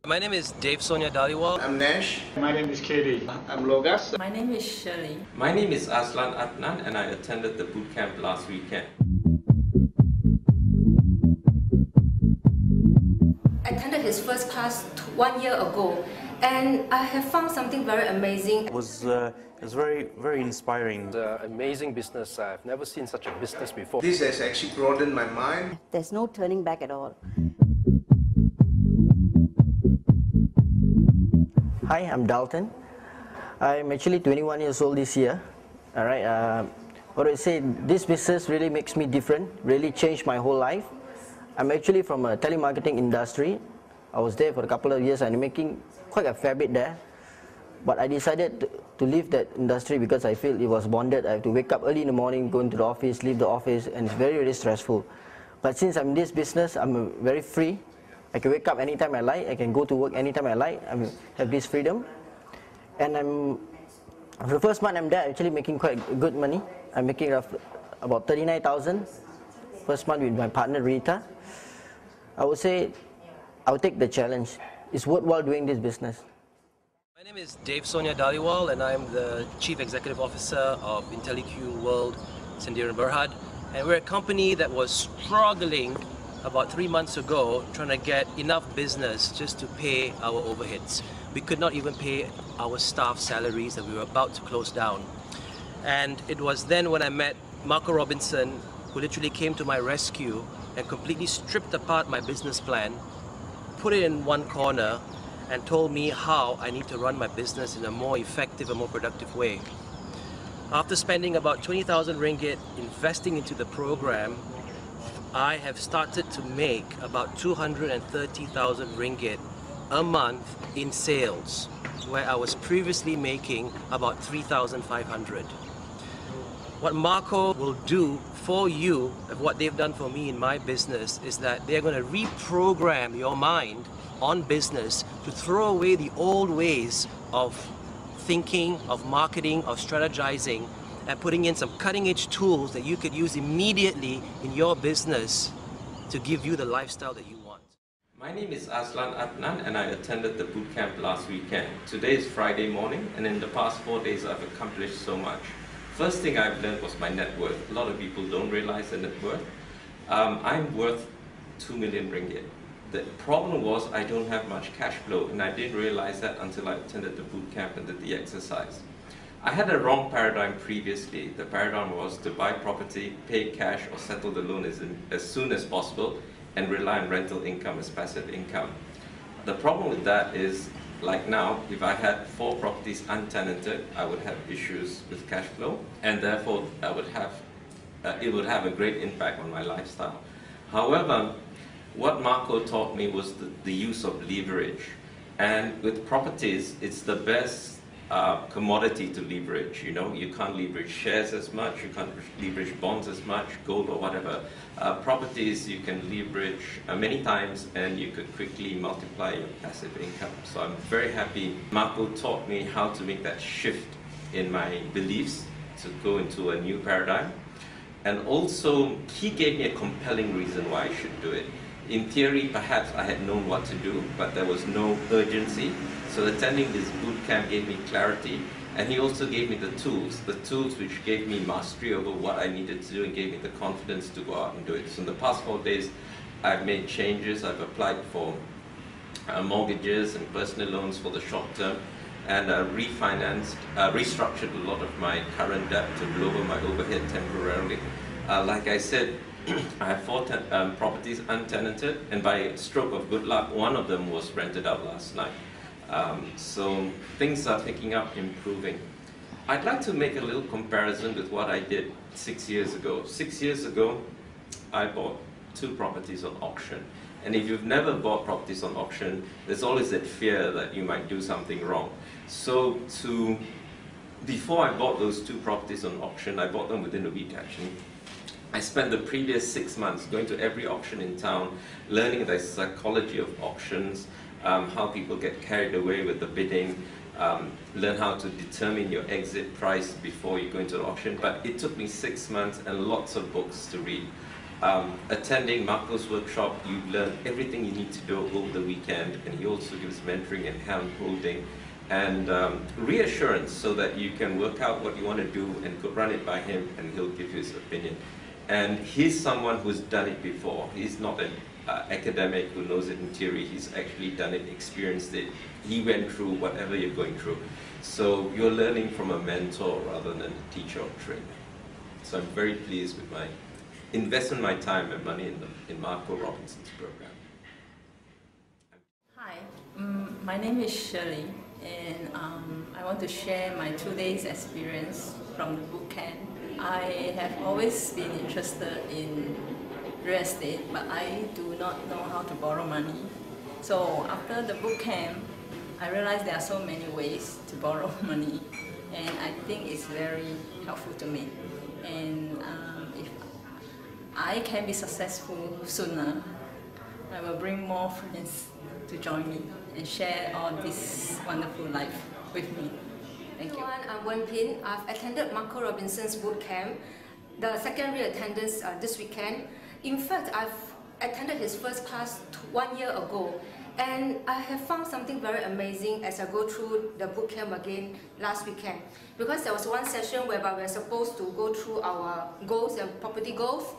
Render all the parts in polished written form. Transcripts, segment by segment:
My name is Dave Sonia Dhaliwal. I'm Nash. My name is Katie. I'm Logas. My name is Shirley. My name is Aslan Adnan and I attended the boot camp last weekend. I attended his first class 1 year ago and I have found something very amazing. It was very inspiring. It's an amazing business. I've never seen such a business before. This has actually broadened my mind. There's no turning back at all. Hi, I'm Dalton. I'm actually 21 years old this year. All right. What do I say? This business really makes me different. Really changed my whole life. I'm actually from a telemarketing industry. I was there for a couple of years and I'm making quite a fair bit there. But I decided to leave that industry because I feel it was bonded. I have to wake up early in the morning, go into the office, leave the office, and it's very, very stressful. But since I'm in this business, I'm very free. I can wake up anytime I like, I can go to work anytime I like, I have this freedom. And for the first month I'm there, actually making quite good money. I'm making about 39,000 first month with my partner Rita. I would say, I would take the challenge. It's worthwhile doing this business. My name is Dave Sonia Dhaliwal and I'm the Chief Executive Officer of IntelliQ World Sendirian Berhad. And we're a company that was struggling about 3 months ago trying to get enough business just to pay our overheads. We could not even pay our staff salaries and we were about to close down. And it was then when I met Marco Robinson, who literally came to my rescue and completely stripped apart my business plan, put it in one corner and told me how I need to run my business in a more effective and more productive way. After spending about 20,000 ringgit investing into the program, I have started to make about 230,000 ringgit a month in sales, where I was previously making about 3,500. What Marco will do for you, and what they've done for me in my business, is that they're going to reprogram your mind on business to throw away the old ways of thinking, of marketing, of strategizing, and putting in some cutting-edge tools that you could use immediately in your business to give you the lifestyle that you want. My name is Aslan Adnan and I attended the boot camp last weekend. Today is Friday morning and in the past 4 days I've accomplished so much. First thing I've learned was my net worth. A lot of people don't realize the net worth. I'm worth 2 million ringgit. The problem was I don't have much cash flow and I didn't realize that until I attended the boot camp and did the exercise. I had a wrong paradigm previously. The paradigm was to buy property, pay cash or settle the loan as soon as possible and rely on rental income as passive income. The problem with that is, like now, if I had 4 properties untenanted, I would have issues with cash flow and therefore I would have, it would have a great impact on my lifestyle. However, what Marco taught me was the use of leverage. And with properties, it's the best commodity to leverage. You know, you can't leverage shares as much, you can't leverage bonds as much, gold or whatever. Properties you can leverage many times and you could quickly multiply your passive income. So I'm very happy Marco taught me how to make that shift in my beliefs to go into a new paradigm. And also he gave me a compelling reason why I should do it. In theory, perhaps I had known what to do, but there was no urgency. So attending this boot camp gave me clarity, and he also gave me the tools which gave me mastery over what I needed to do and gave me the confidence to go out and do it. So in the past 4 days, I've made changes. I've applied for mortgages and personal loans for the short term, and restructured a lot of my current debt to lower my overhead temporarily. Like I said, I have 4 properties untenanted, and by stroke of good luck, one of them was rented out last night. So things are picking up, improving. I'd like to make a little comparison with what I did 6 years ago. 6 years ago, I bought 2 properties on auction. And if you've never bought properties on auction, there's always that fear that you might do something wrong. So before I bought those 2 properties on auction, I bought them within a week actually. I spent the previous 6 months going to every auction in town, learning the psychology of auctions, how people get carried away with the bidding, learn how to determine your exit price before you go into the auction. But it took me 6 months and lots of books to read. Attending Marco's workshop, you learn everything you need to do over the weekend, and he also gives mentoring and hand-holding and reassurance so that you can work out what you want to do and go run it by him, and he'll give you his opinion. And he's someone who's done it before. He's not an academic who knows it in theory. He's actually done it, experienced it. He went through whatever you're going through. So you're learning from a mentor rather than a teacher or trainer. So I'm very pleased with my investment my time and money in Marco Robinson's program. Hi, my name is Shirley, and I want to share my 2 days experience from the boot camp. I have always been interested in real estate, but I do not know how to borrow money. So after the boot camp, I realized there are so many ways to borrow money, and I think it's very helpful to me. And if I can be successful sooner, I will bring more friends to join me and share all this wonderful life with me. Thank you. I'm Wen Pin. I've attended Marco Robinson's boot camp, the secondary attendance this weekend. In fact, I've attended his first class 1 year ago, and I have found something very amazing as I go through the boot camp again last weekend. Because there was one session whereby we were supposed to go through our goals and property goals,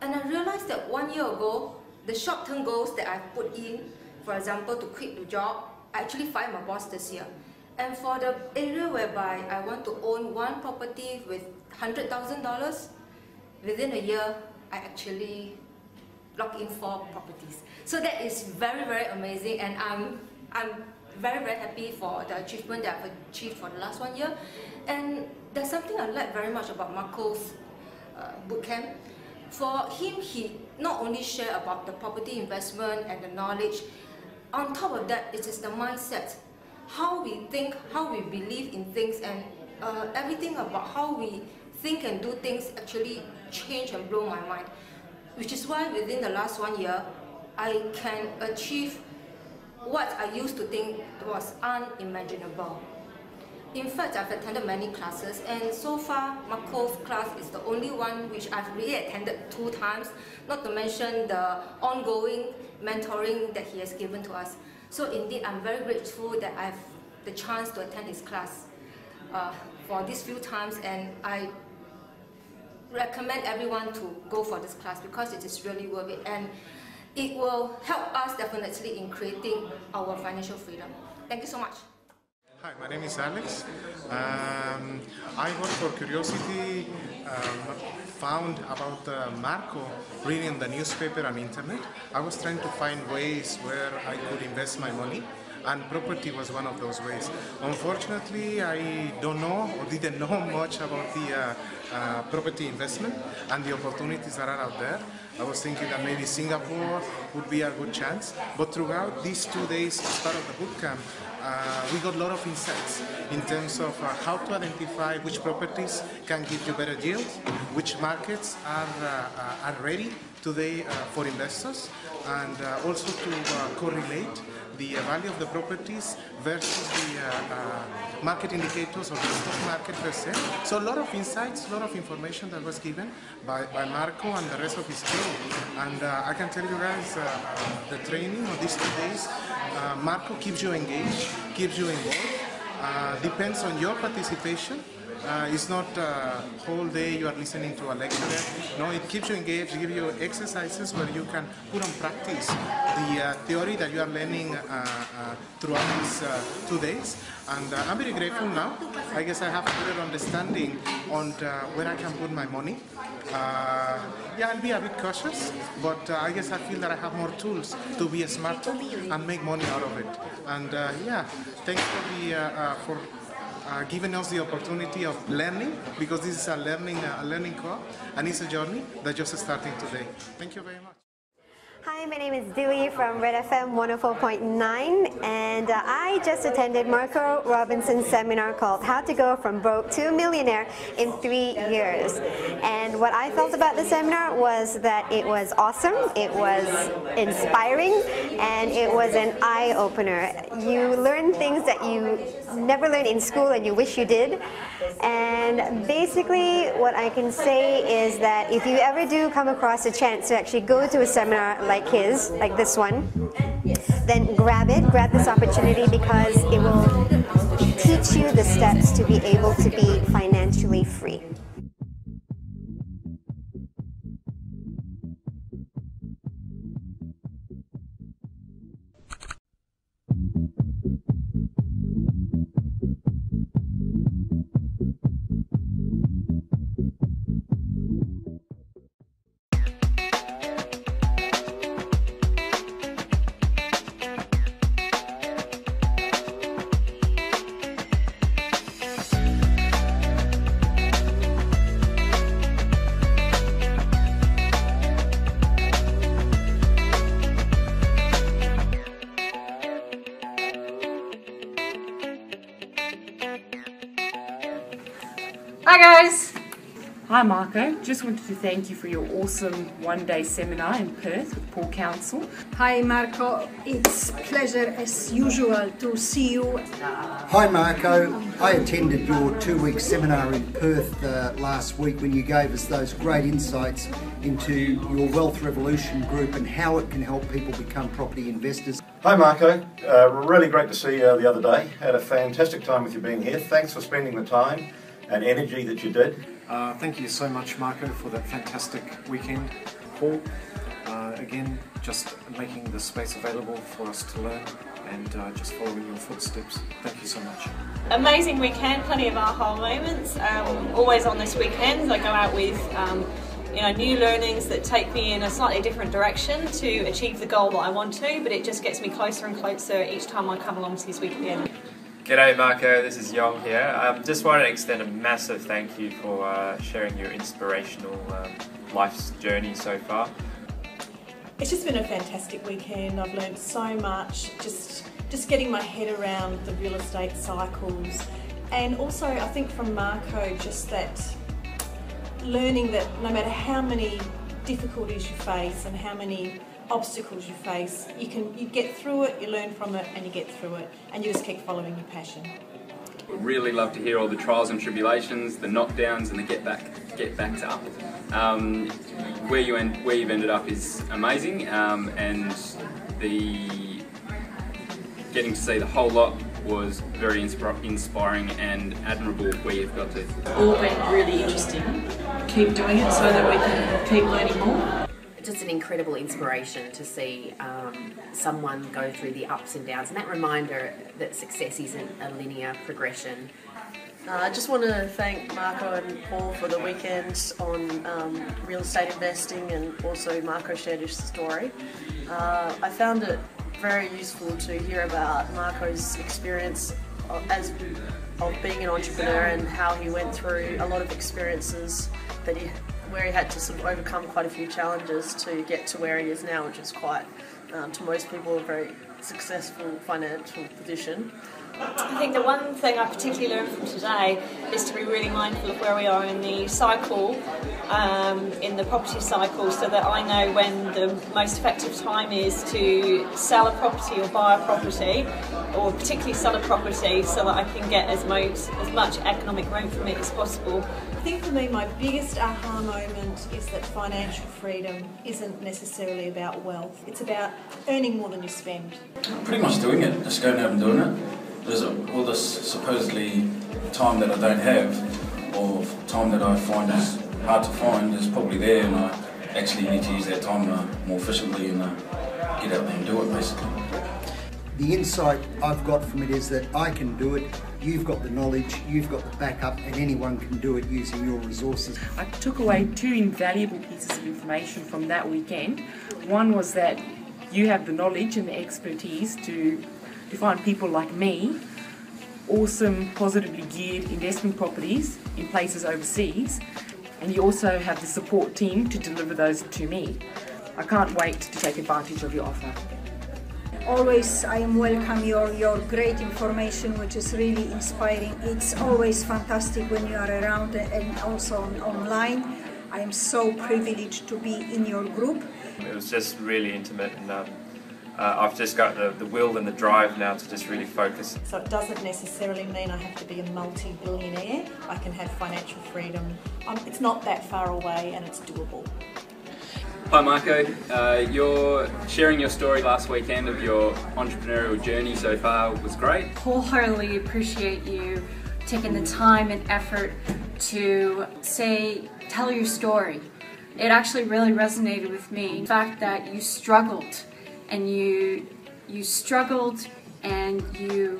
and I realized that 1 year ago, the short-term goals that I put in, for example, to quit the job, I actually fired my boss this year. And for the area whereby I want to own one property with $100,000, within a year, I actually locked in 4 properties. So that is very, very amazing, and I'm very, very happy for the achievement that I've achieved for the last 1 year. And there's something I like very much about Marco's bootcamp. For him, he not only share about the property investment and the knowledge, on top of that, it is the mindset. How we think, how we believe in things, and everything about how we think and do things actually change and blow my mind. Which is why within the last 1 year, I can achieve what I used to think was unimaginable. In fact, I've attended many classes, and so far, Marco's class is the only one which I've really attended 2 times, not to mention the ongoing mentoring that he has given to us. So indeed, I'm very grateful that I have the chance to attend his class for these few times, and I recommend everyone to go for this class because it is really worth it, and it will help us definitely in creating our financial freedom. Thank you so much. Hi, my name is Alex. I got for curiosity found about Marco reading the newspaper and internet. I was trying to find ways where I could invest my money, and property was one of those ways. Unfortunately, I don't know or didn't know much about the property investment and the opportunities that are out there. I was thinking that maybe Singapore would be a good chance, but throughout these 2 days as part of the bootcamp, we got a lot of insights in terms of how to identify which properties can give you better yields, which markets are ready today for investors, and also to correlate the value of the properties versus the market indicators of the stock market per se. So a lot of insights, a lot of information that was given by Marco and the rest of his team. And I can tell you guys, the training of these 2 days, Marco keeps you engaged, keeps you involved, depends on your participation. It's not whole day you are listening to a lecturer. No, it keeps you engaged, gives you exercises where you can put on practice the theory that you are learning throughout these 2 days. And I'm very grateful now. I guess I have a better understanding on where I can put my money. Yeah, I'll be a bit cautious, but I guess I feel that I have more tools to be smarter and make money out of it. And yeah, thanks for giving us the opportunity of learning, because this is a learning co-op, and it's a journey that's just starting today. Thank you very much. Hi, my name is Dewey from Red FM 104.9, and I just attended Marco Robinson's seminar called How to Go From Broke to a Millionaire in 3 years. And what I felt about the seminar was that it was awesome, it was inspiring, and it was an eye-opener. You learn things that you never learned in school and you wish you did. And basically what I can say is that if you ever do come across a chance to actually go to a seminar like his, like this one, then grab this opportunity, because it will teach you the steps to be able to be financially free. Hi guys! Hi Marco, just wanted to thank you for your awesome one-day seminar in Perth with Paul Council. Hi Marco, it's a pleasure as usual to see you. Hi Marco, I attended your 2-week seminar in Perth last week when you gave us those great insights into your Wealth Revolution group and how it can help people become property investors. Hi Marco, really great to see you the other day. Had a fantastic time with you being here. Thanks for spending the time and energy that you did. Thank you so much Marco for that fantastic weekend. Paul, again, just making the space available for us to learn and just following your footsteps. Thank you so much. Amazing weekend, plenty of aha moments. Always on this weekend I go out with new learnings that take me in a slightly different direction to achieve the goal that I want to, but it just gets me closer and closer each time I come along to this weekend. G'day Marco, this is Yong here. Just wanted to extend a massive thank you for sharing your inspirational life's journey so far. It's just been a fantastic weekend. I've learned so much, just getting my head around the real estate cycles, and also I think from Marco just that learning that no matter how many difficulties you face and how many obstacles you face, you get through it, you learn from it, and you get through it, and you just keep following your passion. Would really love to hear all the trials and tribulations, the knockdowns, and the get back to up. Where you've ended up is amazing, and the getting to see the whole lot was very inspiring and admirable where you've got to. All been really interesting. Keep doing it so that we can keep learning more. Just an incredible inspiration to see someone go through the ups and downs, and that reminder that success isn't a linear progression. I just want to thank Marco and Paul for the weekend on real estate investing, and also Marco shared his story. I found it very useful to hear about Marco's experience of being an entrepreneur and how he went through a lot of experiences where he had to sort of overcome quite a few challenges to get to where he is now, which is quite, to most people, a very successful financial position. I think the one thing I particularly learned from today is to be really mindful of where we are in the cycle, in the property cycle, so that I know when the most effective time is to sell a property or buy a property, or particularly sell a property, so that I can get as much economic rent from it as possible. I think for me my biggest aha moment is that financial freedom isn't necessarily about wealth, it's about earning more than you spend. Pretty much doing it, just going out and doing it. There's all this supposedly time that I don't have, or time that I find is hard to find, is probably there, and I actually need to use that time more efficiently and get out there and do it basically. The insight I've got from it is that I can do it, you've got the knowledge, you've got the backup, and anyone can do it using your resources. I took away 2 invaluable pieces of information from that weekend. One was that you have the knowledge and the expertise to find people like me awesome, positively geared investment properties in places overseas, and you also have the support team to deliver those to me. I can't wait to take advantage of your offer. Always I am welcome your great information, which is really inspiring. It's always fantastic when you are around and also online. I am so privileged to be in your group. It was just really intimate, and I've just got the will and the drive now to just really focus. So it doesn't necessarily mean I have to be a multi-billionaire. I can have financial freedom. It's not that far away and it's doable. Hi Marco, you're sharing your story last weekend of your entrepreneurial journey so far was great. Wholeheartedly appreciate you taking the time and effort to tell your story. It actually really resonated with me. The fact that you struggled and you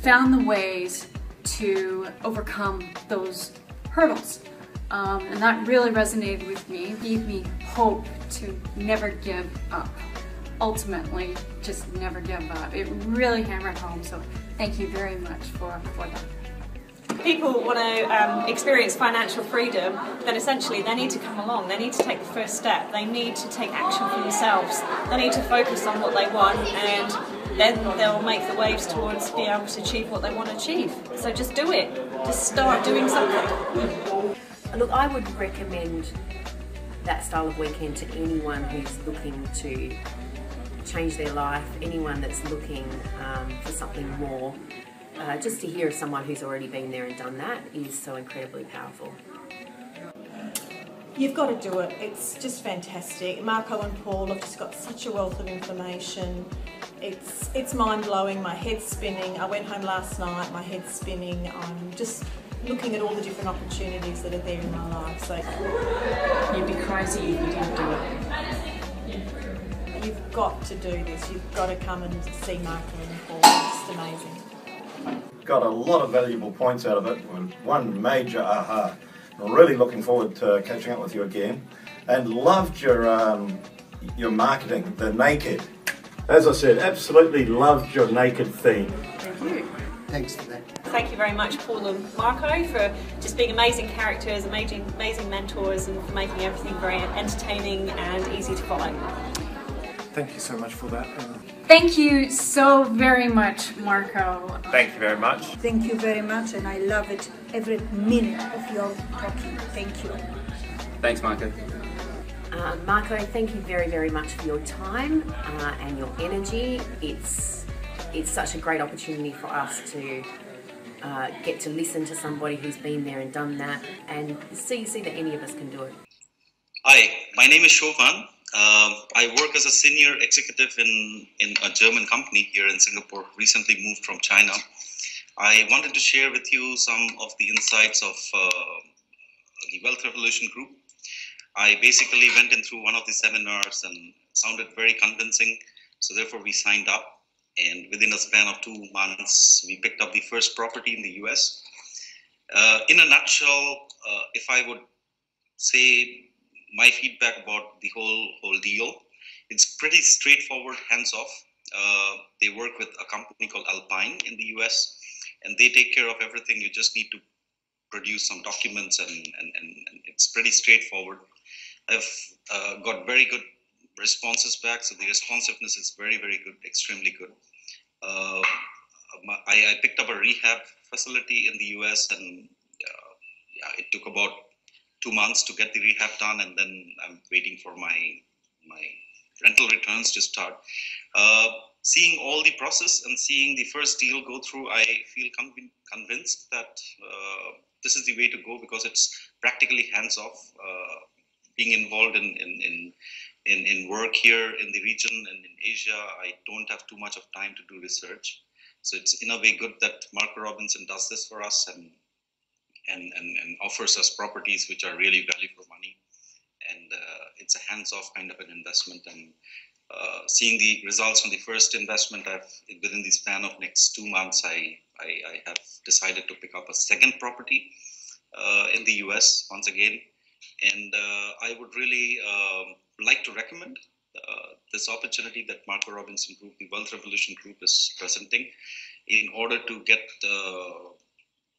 found the ways to overcome those hurdles. And that really resonated with me. It gave me hope to never give up. Ultimately, just never give up. It really hammered home, so thank you very much for that. If people want to experience financial freedom, then essentially they need to come along, they need to take the first step, they need to take action for themselves, they need to focus on what they want, and then they'll make the waves towards being able to achieve what they want to achieve. So just do it, just start doing something. Look, I would recommend that style of weekend to anyone who's looking to change their life, anyone that's looking for something more. Just to hear of someone who's already been there and done that is so incredibly powerful. You've got to do it. It's just fantastic. Marco and Paul have just got such a wealth of information. It's mind-blowing. My head's spinning. I went home last night, my head's spinning. I'm just looking at all the different opportunities that are there in my life. So you'd be crazy if you didn't do it. You've got to do this. You've got to come and see Marco and Paul. It's just amazing. Got a lot of valuable points out of it, with one major aha. I'm really looking forward to catching up with you again, and loved your marketing, the naked. As I said, absolutely loved your naked theme. Thank you. Thanks for that. Thank you very much, Paul and Marco, for just being amazing characters, amazing mentors, and for making everything very entertaining and easy to follow. Thank you so much for that. Thank you so very much, Marco. Thank you very much. Thank you very much, and I love it every minute of your talking. Thank you. Thanks, Marco. Marco, thank you very, very much for your time and your energy. It's such a great opportunity for us to get to listen to somebody who's been there and done that, and see that any of us can do it. Hi, my name is Shovan. I work as a senior executive in a German company here in Singapore, recently moved from China. I wanted to share with you some of the insights of the Wealth Revolution group. I basically went in through one of the seminars and sounded very convincing, so therefore we signed up, and within a span of 2 months we picked up the first property in the US. In a nutshell, if I would say my feedback about the whole deal, it's pretty straightforward, hands-off. They work with a company called Alpine in the US, and they take care of everything. You just need to produce some documents, and it's pretty straightforward. I've got very good responses back, so the responsiveness is very, very good, extremely good. I picked up a rehab facility in the US, and it took about 2 months to get the rehab done, and then I'm waiting for my rental returns to start. Seeing all the process and seeing the first deal go through, I feel convinced that this is the way to go, because it's practically hands-off. Being involved in work here in the region and in Asia, I don't have too much of time to do research. So it's in a way good that Marco Robinson does this for us and offers us properties which are really value for money. And it's a hands-off kind of an investment. And seeing the results from the first investment, within the span of next 2 months, I have decided to pick up a second property in the US once again. And I would really like to recommend this opportunity that Marco Robinson Group, the Wealth Revolution Group, is presenting in order to get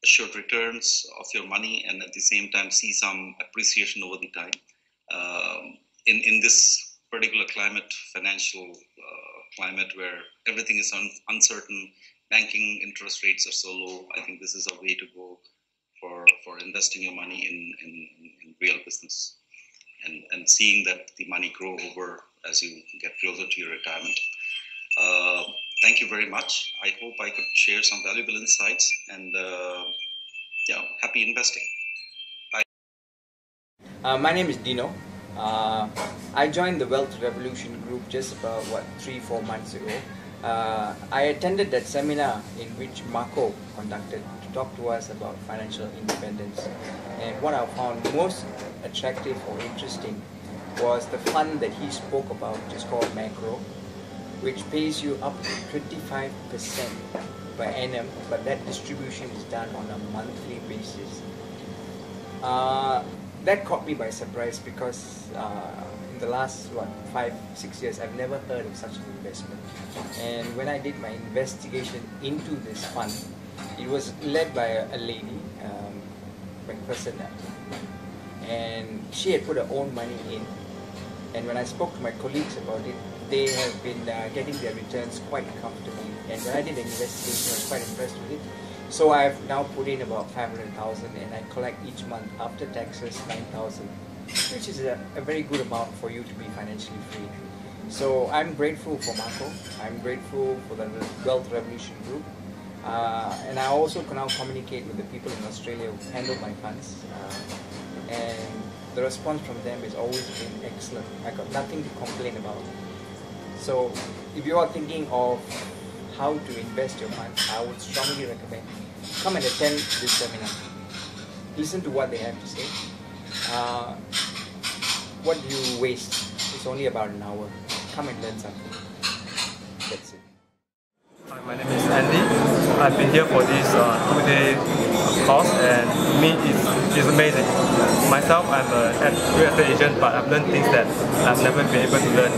assured returns of your money and at the same time see some appreciation over the time. In this particular climate, financial climate where everything is uncertain, banking interest rates are so low, I think this is a way to go for investing your money in real business and seeing that the money grow over as you get closer to your retirement. Thank you very much. I hope I could share some valuable insights and yeah, happy investing. Bye. My name is Dino. I joined the Wealth Revolution Group just about 3-4 months ago. I attended that seminar in which Marco conducted to talk to us about financial independence. And what I found most attractive or interesting was the fund that he spoke about, which is called Macro, which pays you up to 25% per annum, but that distribution is done on a monthly basis. That caught me by surprise because in the last 5-6 years I've never heard of such an investment. And when I did my investigation into this fund, it was led by a lady, McPherson, and she had put her own money in. And when I spoke to my colleagues about it, they have been getting their returns quite comfortably. And when I did the investigation, I was quite impressed with it. So I've now put in about 500,000 and I collect each month after taxes 9,000, which is a very good amount for you to be financially free. So I'm grateful for Marco, I'm grateful for the Wealth Revolution Group, and I also can now communicate with the people in Australia who handle my funds, and the response from them has always been excellent. I got nothing to complain about. So if you are thinking of how to invest your funds, I would strongly recommend come and attend this seminar. Listen to what they have to say. What do you waste? It's only about an hour. Come and learn something. That's it. Hi, my name is Andy. I've been here for this 2-day course, and to me it's amazing. Myself, I'm a real estate agent, but I've learned things that I've never been able to learn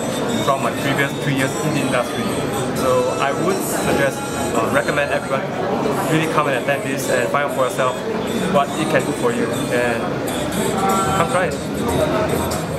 from my previous 3 years in the industry. So I would suggest, recommend everyone really come and attend this and find out for yourself what it can do for you, and come try it.